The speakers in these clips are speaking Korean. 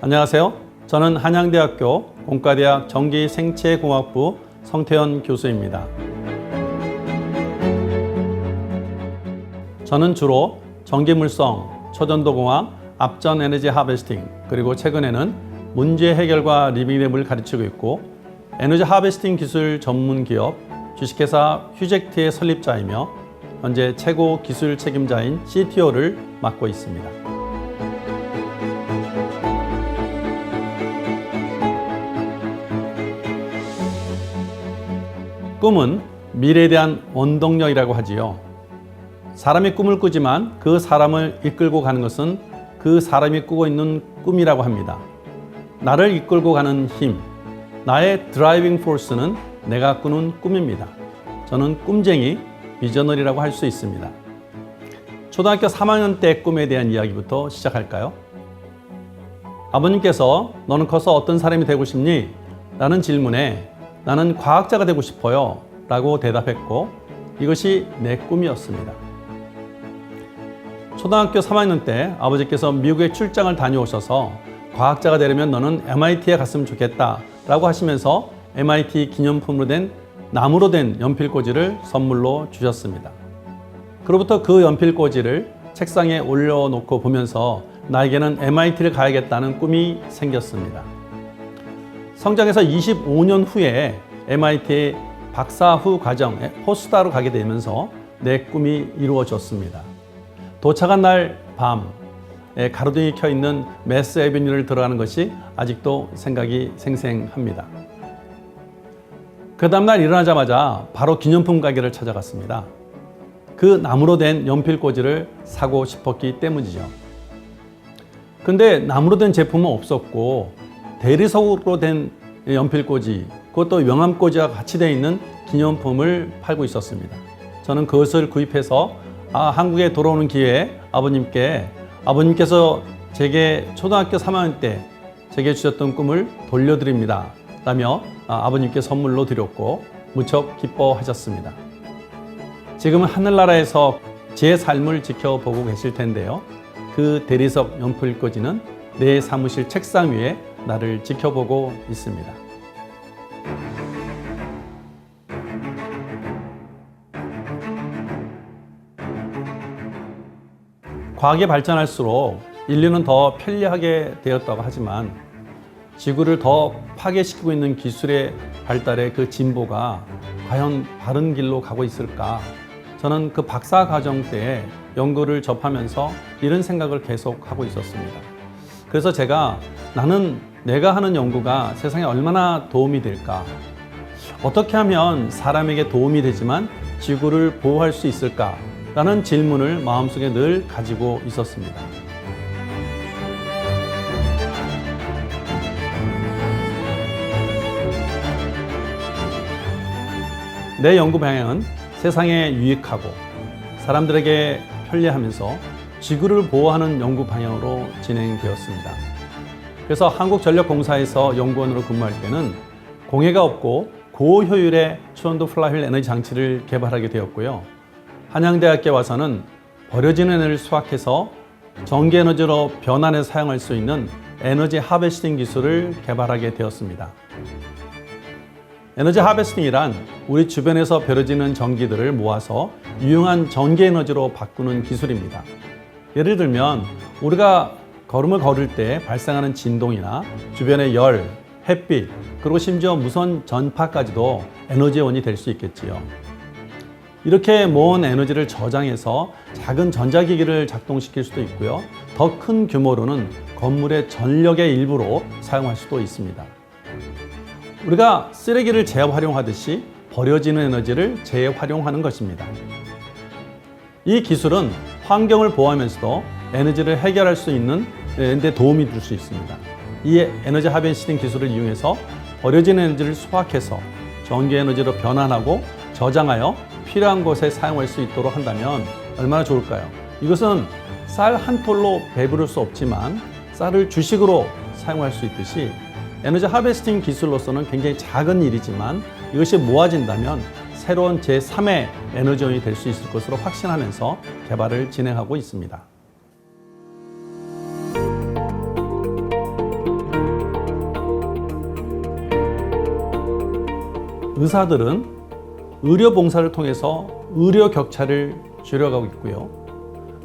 안녕하세요. 저는 한양대학교 공과대학 전기생체공학부 성태현 교수입니다. 저는 주로 전기물성, 초전도공학, 앞전 에너지 하베스팅, 그리고 최근에는 문제 해결과 리빙랩을 가르치고 있고 에너지 하베스팅 기술 전문 기업 주식회사 휴젝트의 설립자이며 현재 최고 기술 책임자인 CTO를 맡고 있습니다. 꿈은 미래에 대한 원동력이라고 하지요. 사람이 꿈을 꾸지만 그 사람을 이끌고 가는 것은 그 사람이 꾸고 있는 꿈이라고 합니다. 나를 이끌고 가는 힘, 나의 드라이빙 포스는 내가 꾸는 꿈입니다. 저는 꿈쟁이, 비저너리라고 할 수 있습니다. 초등학교 3학년 때 꿈에 대한 이야기부터 시작할까요? 아버님께서 너는 커서 어떤 사람이 되고 싶니? 라는 질문에 나는 과학자가 되고 싶어요 라고 대답했고 이것이 내 꿈이었습니다. 초등학교 3학년 때 아버지께서 미국에 출장을 다녀오셔서 과학자가 되려면 너는 MIT에 갔으면 좋겠다 라고 하시면서 MIT 기념품으로 된 나무로 된 연필꽂이를 선물로 주셨습니다. 그로부터 그 연필꽂이를 책상에 올려놓고 보면서 나에게는 MIT를 가야겠다는 꿈이 생겼습니다. 성장해서 25년 후에 MIT 박사 후 과정에 포스터로 가게 되면서 내 꿈이 이루어졌습니다. 도착한 날 밤 가로등이 켜있는 매스 애비뉴를 들어가는 것이 아직도 생각이 생생합니다. 그 다음날 일어나자마자 바로 기념품 가게를 찾아갔습니다. 그 나무로 된 연필꽂이를 사고 싶었기 때문이죠. 근데 나무로 된 제품은 없었고 대리석으로 된 연필꽂이, 그것도 명암꽂이와 같이 되어 있는 기념품을 팔고 있었습니다. 저는 그것을 구입해서 한국에 돌아오는 기회에 아버님께서 제게 초등학교 3학년 때 제게 주셨던 꿈을 돌려드립니다 라며 아버님께 선물로 드렸고 무척 기뻐하셨습니다. 지금은 하늘나라에서 제 삶을 지켜보고 계실 텐데요. 그 대리석 연필꽂이는 내 사무실 책상 위에 나를 지켜보고 있습니다. 과학이 발전할수록 인류는 더 편리하게 되었다고 하지만 지구를 더 파괴시키고 있는 기술의 발달의 그 진보가 과연 바른 길로 가고 있을까? 저는 그 박사 과정 때 연구를 접하면서 이런 생각을 계속 하고 있었습니다. 그래서 내가 하는 연구가 세상에 얼마나 도움이 될까? 어떻게 하면 사람에게 도움이 되지만 지구를 보호할 수 있을까? 라는 질문을 마음속에 늘 가지고 있었습니다. 내 연구 방향은 세상에 유익하고 사람들에게 편리하면서 지구를 보호하는 연구 방향으로 진행되었습니다. 그래서 한국전력공사에서 연구원으로 근무할 때는 공해가 없고 고효율의 초전도 플라이휠 에너지 장치를 개발하게 되었고요. 한양대학교에 와서는 버려지는 에너지를 수확해서 전기에너지로 변환해서 사용할 수 있는 에너지 하베스팅 기술을 개발하게 되었습니다. 에너지 하베스팅이란 우리 주변에서 버려지는 전기들을 모아서 유용한 전기에너지로 바꾸는 기술입니다. 예를 들면 우리가 걸음을 걸을 때 발생하는 진동이나 주변의 열, 햇빛, 그리고 심지어 무선 전파까지도 에너지원이 될 수 있겠지요. 이렇게 모은 에너지를 저장해서 작은 전자기기를 작동시킬 수도 있고요. 더 큰 규모로는 건물의 전력의 일부로 사용할 수도 있습니다. 우리가 쓰레기를 재활용하듯이 버려지는 에너지를 재활용하는 것입니다. 이 기술은 환경을 보호하면서도 에너지를 해결할 수 있는 데 도움이 줄 수 있습니다. 이 에너지 하베스팅 기술을 이용해서 버려진 에너지를 수확해서 전기 에너지로 변환하고 저장하여 필요한 곳에 사용할 수 있도록 한다면 얼마나 좋을까요? 이것은 쌀 한 톨로 배부를 수 없지만 쌀을 주식으로 사용할 수 있듯이 에너지 하베스팅 기술로서는 굉장히 작은 일이지만 이것이 모아진다면 새로운 제3의 에너지원이 될 수 있을 것으로 확신하면서 개발을 진행하고 있습니다. 의사들은 의료 봉사를 통해서 의료 격차를 줄여가고 있고요.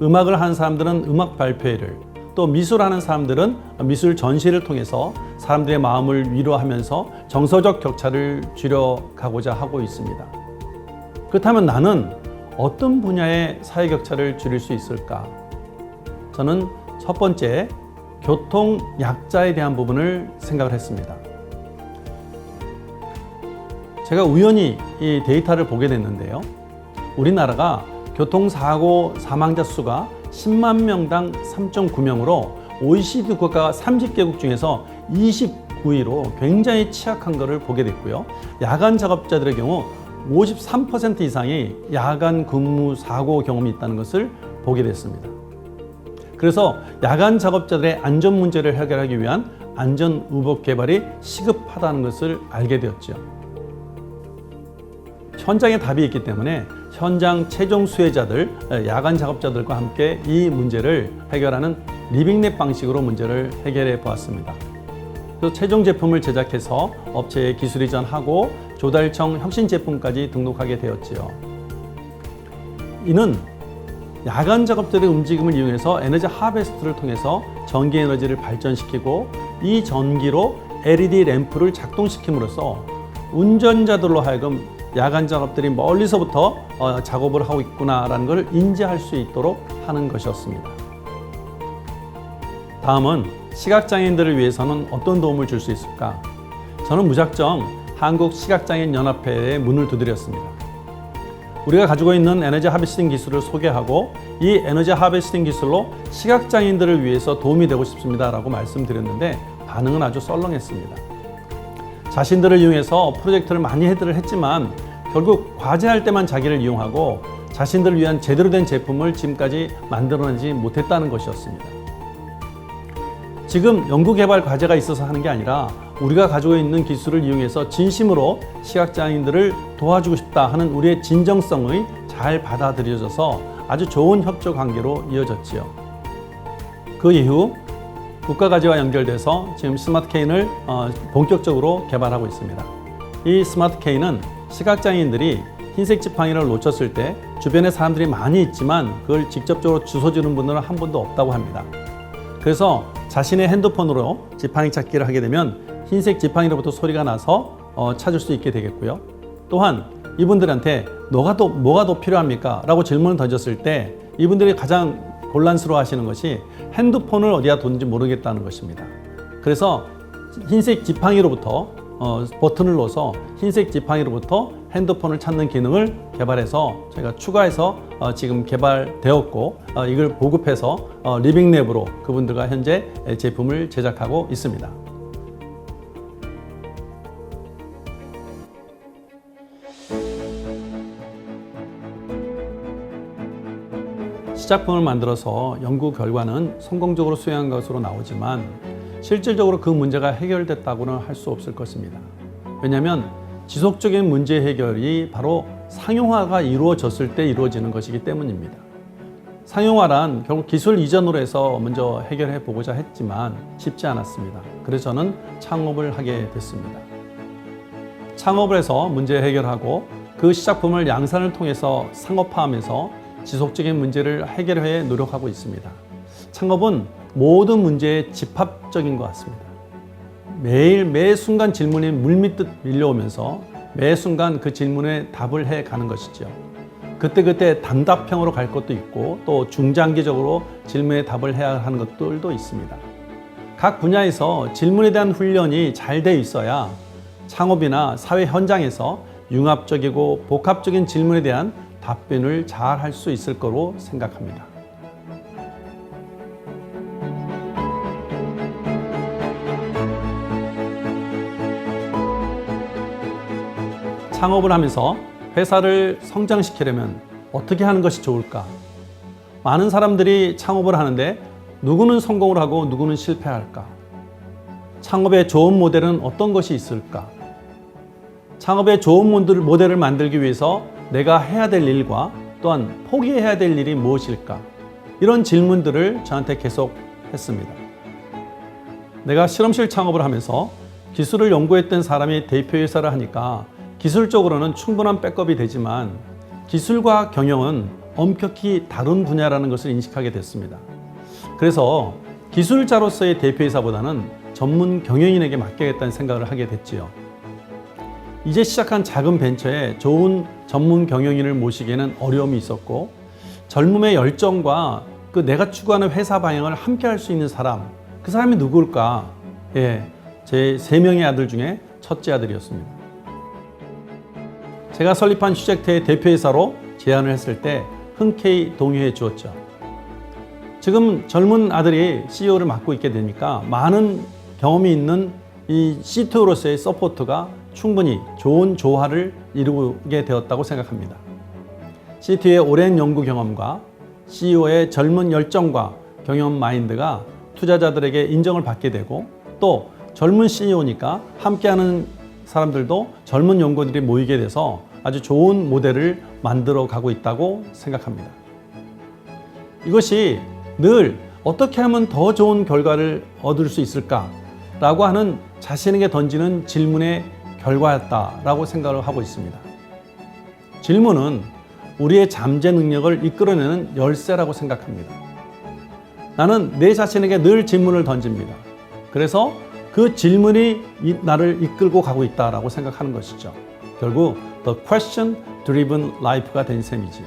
음악을 하는 사람들은 음악 발표회를, 또 미술하는 사람들은 미술 전시를 통해서 사람들의 마음을 위로하면서 정서적 격차를 줄여가고자 하고 있습니다. 그렇다면 나는 어떤 분야의 사회 격차를 줄일 수 있을까? 저는 첫 번째, 교통 약자에 대한 부분을 생각을 했습니다. 제가 우연히 이 데이터를 보게 됐는데요. 우리나라가 교통사고 사망자 수가 10만 명당 3.9명으로 OECD 국가 30개국 중에서 29위로 굉장히 취약한 것을 보게 됐고요. 야간 작업자들의 경우 53% 이상이 야간 근무 사고 경험이 있다는 것을 보게 됐습니다. 그래서 야간 작업자들의 안전 문제를 해결하기 위한 안전 의복 개발이 시급하다는 것을 알게 되었죠. 현장에 답이 있기 때문에 현장 최종 수혜자들, 야간 작업자들과 함께 이 문제를 해결하는 리빙랩 방식으로 문제를 해결해 보았습니다. 그래서 최종 제품을 제작해서 업체에 기술 이전하고 조달청 혁신 제품까지 등록하게 되었지요. 이는 야간 작업자들의 움직임을 이용해서 에너지 하베스트를 통해서 전기 에너지를 발전시키고 이 전기로 LED 램프를 작동시킴으로써 운전자들로 하여금 야간 작업들이 멀리서부터 작업을 하고 있구나라는 것을 인지할 수 있도록 하는 것이었습니다. 다음은 시각장애인들을 위해서는 어떤 도움을 줄 수 있을까? 저는 무작정 한국시각장애인연합회에 문을 두드렸습니다. 우리가 가지고 있는 에너지 하베스팅 기술을 소개하고 이 에너지 하베스팅 기술로 시각장애인들을 위해서 도움이 되고 싶습니다 라고 말씀드렸는데 반응은 아주 썰렁했습니다. 자신들을 이용해서 프로젝트를 많이 했지만 결국 과제할 때만 자기를 이용하고 자신들을 위한 제대로 된 제품을 지금까지 만들어내지 못했다는 것이었습니다. 지금 연구개발 과제가 있어서 하는 게 아니라 우리가 가지고 있는 기술을 이용해서 진심으로 시각장애인들을 도와주고 싶다 하는 우리의 진정성이 잘 받아들여져서 아주 좋은 협조 관계로 이어졌지요. 그 이후 국가과제와 연결돼서 지금 스마트케인을 본격적으로 개발하고 있습니다. 이 스마트케인은 시각장애인들이 흰색 지팡이를 놓쳤을 때 주변에 사람들이 많이 있지만 그걸 직접적으로 주워주는 분들은 한 분도 없다고 합니다. 그래서 자신의 핸드폰으로 지팡이 찾기를 하게 되면 흰색 지팡이로부터 소리가 나서 찾을 수 있게 되겠고요. 또한 이분들한테 뭐가 더 필요합니까? 라고 질문을 던졌을 때 이분들이 가장 곤란스러워 하시는 것이 핸드폰을 어디다 뒀는지 모르겠다는 것입니다. 그래서 흰색 지팡이로부터 버튼을 눌러서 흰색 지팡이로부터 핸드폰을 찾는 기능을 개발해서 저희가 추가해서 지금 개발되었고 이걸 보급해서 리빙랩으로 그분들과 현재 제품을 제작하고 있습니다. 시작품을 만들어서 연구 결과는 성공적으로 수행한 것으로 나오지만 실질적으로 그 문제가 해결됐다고는 할 수 없을 것입니다. 왜냐하면 지속적인 문제 해결이 바로 상용화가 이루어졌을 때 이루어지는 것이기 때문입니다. 상용화란 결국 기술 이전으로 해서 먼저 해결해 보고자 했지만 쉽지 않았습니다. 그래서 저는 창업을 하게 됐습니다. 창업을 해서 문제 해결하고 그 시작품을 양산을 통해서 상업화하면서 지속적인 문제를 해결해 노력하고 있습니다. 창업은 모든 문제의 집합적인 것 같습니다. 매 순간 질문이 물밀듯 밀려오면서 매 순간 그 질문에 답을 해 가는 것이죠. 그때 단답형으로 갈 것도 있고 또 중장기적으로 질문에 답을 해야 하는 것들도 있습니다. 각 분야에서 질문에 대한 훈련이 잘 돼 있어야 창업이나 사회 현장에서 융합적이고 복합적인 질문에 대한 답변을 잘 할 수 있을 거로 생각합니다. 창업을 하면서 회사를 성장시키려면 어떻게 하는 것이 좋을까? 많은 사람들이 창업을 하는데 누구는 성공을 하고 누구는 실패할까? 창업의 좋은 모델은 어떤 것이 있을까? 창업의 좋은 모델을 만들기 위해서 내가 해야 될 일과 또한 포기해야 될 일이 무엇일까? 이런 질문들을 저한테 계속 했습니다. 내가 실험실 창업을 하면서 기술을 연구했던 사람이 대표이사를 하니까 기술적으로는 충분한 백업이 되지만 기술과 경영은 엄격히 다른 분야라는 것을 인식하게 됐습니다. 그래서 기술자로서의 대표이사보다는 전문 경영인에게 맡겨야겠다는 생각을 하게 됐지요. 이제 시작한 작은 벤처에 좋은 전문 경영인을 모시기에는 어려움이 있었고, 젊음의 열정과 그 내가 추구하는 회사 방향을 함께 할 수 있는 사람, 그 사람이 누구일까? 제 3명의 아들 중에 첫째 아들이었습니다. 제가 설립한 휴젝트의 대표이사로 제안을 했을 때 흔쾌히 동의해 주었죠. 지금 젊은 아들이 CEO를 맡고 있게 되니까 많은 경험이 있는 이 CTO로서의 서포트가 충분히 좋은 조화를 이루게 되었다고 생각합니다. CTO의 오랜 연구 경험과 CEO의 젊은 열정과 경영 마인드가 투자자들에게 인정을 받게 되고, 또 젊은 CEO니까 함께하는 사람들도 젊은 연구원들이 모이게 돼서 아주 좋은 모델을 만들어 가고 있다고 생각합니다. 이것이 늘 어떻게 하면 더 좋은 결과를 얻을 수 있을까라고 하는 자신에게 던지는 질문의 결과였다라고 생각을 하고 있습니다. 질문은 우리의 잠재 능력을 이끌어내는 열쇠라고 생각합니다. 나는 내 자신에게 늘 질문을 던집니다. 그래서 그 질문이 나를 이끌고 가고 있다라고 생각하는 것이죠. 결국 The Question Driven Life가 된 셈이지요.